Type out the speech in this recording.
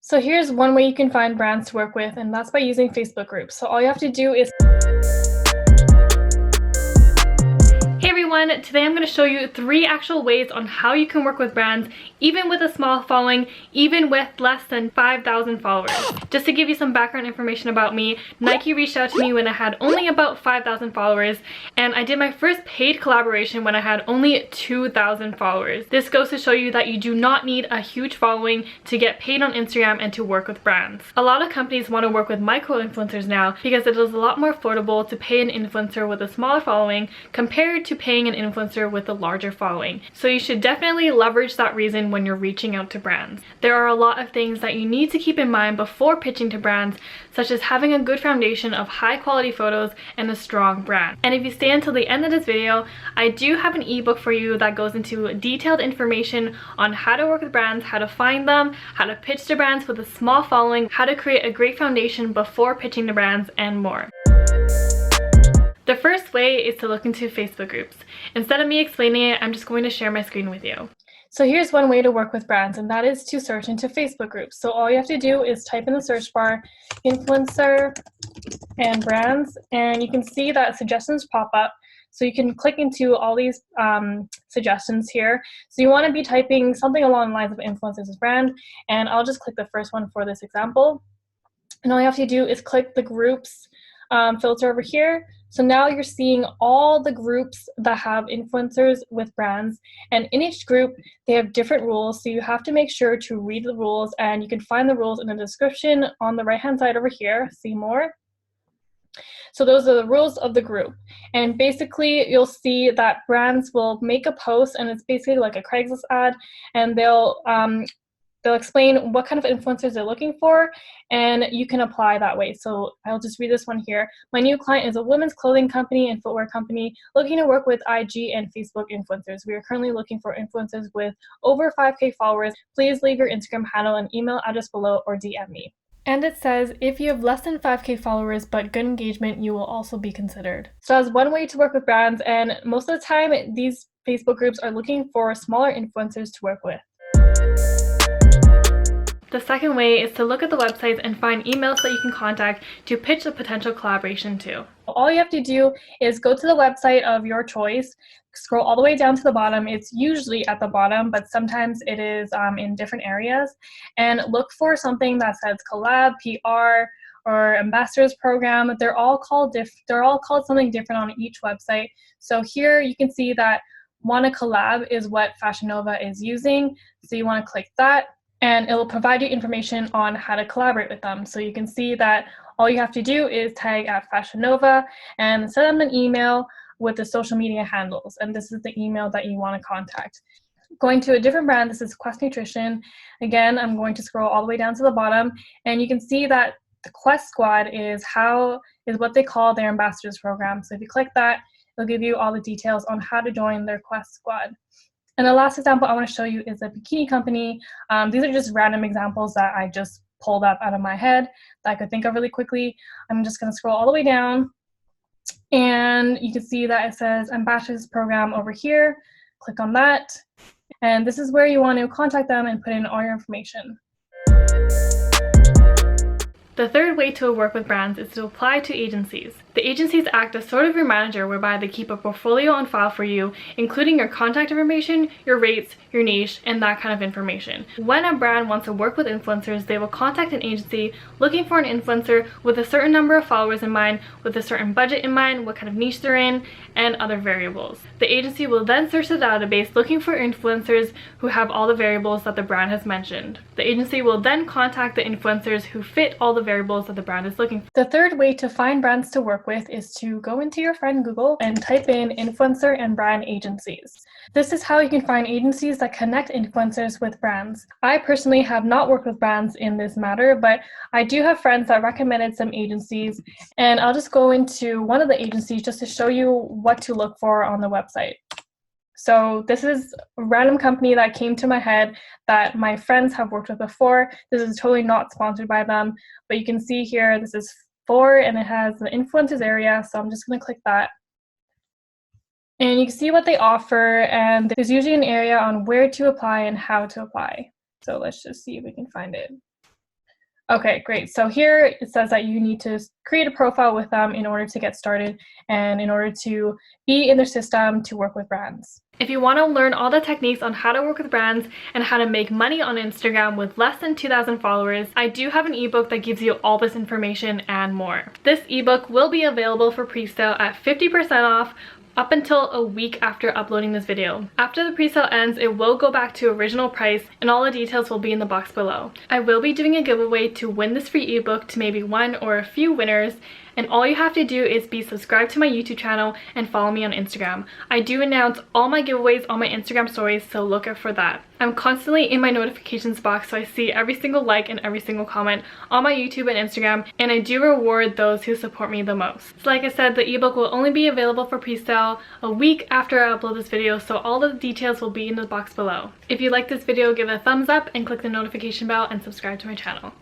So here's one way you can find brands to work with, and that's by using Facebook groups. So all you have to do is Hey everyone, today I'm going to show you 3 actual ways on how you can work with brands even with a small following, even with less than 5,000 followers. Just to give you some background information about me, Nike reached out to me when I had only about 5,000 followers, and I did my first paid collaboration when I had only 2,000 followers. This goes to show you that you do not need a huge following to get paid on Instagram and to work with brands. A lot of companies want to work with micro-influencers now because it is a lot more affordable to pay an influencer with a smaller following compared to paying an influencer with a larger following. So you should definitely leverage that reason when you're reaching out to brands. There are a lot of things that you need to keep in mind before pitching to brands, such as having a good foundation of high quality photos and a strong brand. And if you stay until the end of this video, I do have an ebook for you that goes into detailed information on how to work with brands, how to find them, how to pitch to brands with a small following, how to create a great foundation before pitching to brands, and more. The first way is to look into Facebook groups. Instead of me explaining it, I'm just going to share my screen with you. So here's one way to work with brands, and that is to search into Facebook groups. So all you have to do is type in the search bar, influencer and brands, and you can see that suggestions pop up. So you can click into all these suggestions here. So you want to be typing something along the lines of influencers as brand, and I'll just click the first one for this example. And all you have to do is click the groups filter over here. So now you're seeing all the groups that have influencers with brands, and in each group they have different rules, so you have to make sure to read the rules, and you can find the rules in the description on the right hand side over here. See more. So those are the rules of the group, and basically you'll see that brands will make a post, and it's basically like a Craigslist ad, and they'll explain what kind of influencers they're looking for, and you can apply that way. So I'll just read this one here. My new client is a women's clothing company and footwear company looking to work with IG and Facebook influencers. We are currently looking for influencers with over 5K followers. Please leave your Instagram handle and email address below or DM me. And it says, if you have less than 5K followers but good engagement, you will also be considered. So that's one way to work with brands, and most of the time these Facebook groups are looking for smaller influencers to work with. The second way is to look at the websites and find emails that you can contact to pitch a potential collaboration to. All you have to do is go to the website of your choice, scroll all the way down to the bottom. It's usually at the bottom, but sometimes it is in different areas, and look for something that says Collab, PR, or Ambassadors Program. They're all called something different on each website. So here you can see that Wanna Collab is what Fashion Nova is using. So you want to click that, and it will provide you information on how to collaborate with them. So you can see that all you have to do is tag at Fashion Nova and send them an email with the social media handles, and this is the email that you want to contact. Going to a different brand, this is Quest Nutrition. Again, I'm going to scroll all the way down to the bottom, and you can see that the Quest Squad is what they call their ambassadors program. So if you click that, it'll give you all the details on how to join their Quest Squad. And the last example I want to show you is a bikini company. These are just random examples that I just pulled up out of my head that I could think of really quickly. I'm just going to scroll all the way down, and you can see that it says Ambassadors Program over here. Click on that, and this is where you want to contact them and put in all your information. The third way to work with brands is to apply to agencies. The agencies act as sort of your manager, whereby they keep a portfolio on file for you, including your contact information, your rates, your niche, and that kind of information. When a brand wants to work with influencers, they will contact an agency looking for an influencer with a certain number of followers in mind, with a certain budget in mind, what kind of niche they're in, and other variables. The agency will then search the database looking for influencers who have all the variables that the brand has mentioned. The agency will then contact the influencers who fit all the variables that the brand is looking for. The third way to find brands to work with is to go into your friend Google and type in influencer and brand agencies. This is how you can find agencies that connect influencers with brands. I personally have not worked with brands in this matter, but I do have friends that recommended some agencies, and I'll just go into one of the agencies just to show you what to look for on the website. So this is a random company that came to my head that my friends have worked with before. This is totally not sponsored by them, but you can see here this is and it has the influencers area, so I'm just going to click that. And you can see what they offer, and there's usually an area on where to apply and how to apply. So let's just see if we can find it. Okay, great. So here it says that you need to create a profile with them in order to get started and in order to be in their system to work with brands. If you want to learn all the techniques on how to work with brands and how to make money on Instagram with less than 2,000 followers, I do have an ebook that gives you all this information and more. This ebook will be available for pre-sale at 50% off up until a week after uploading this video. After the pre-sale ends, it will go back to original price and all the details will be in the box below. I will be doing a giveaway to win this free ebook to maybe one or a few winners, and all you have to do is be subscribed to my YouTube channel and follow me on Instagram. I do announce all my giveaways on my Instagram stories, so look out for that. I'm constantly in my notifications box, so I see every single like and every single comment on my YouTube and Instagram, and I do reward those who support me the most. So like I said, the ebook will only be available for pre-sale a week after I upload this video, so all the details will be in the box below. If you like this video, give it a thumbs up and click the notification bell and subscribe to my channel.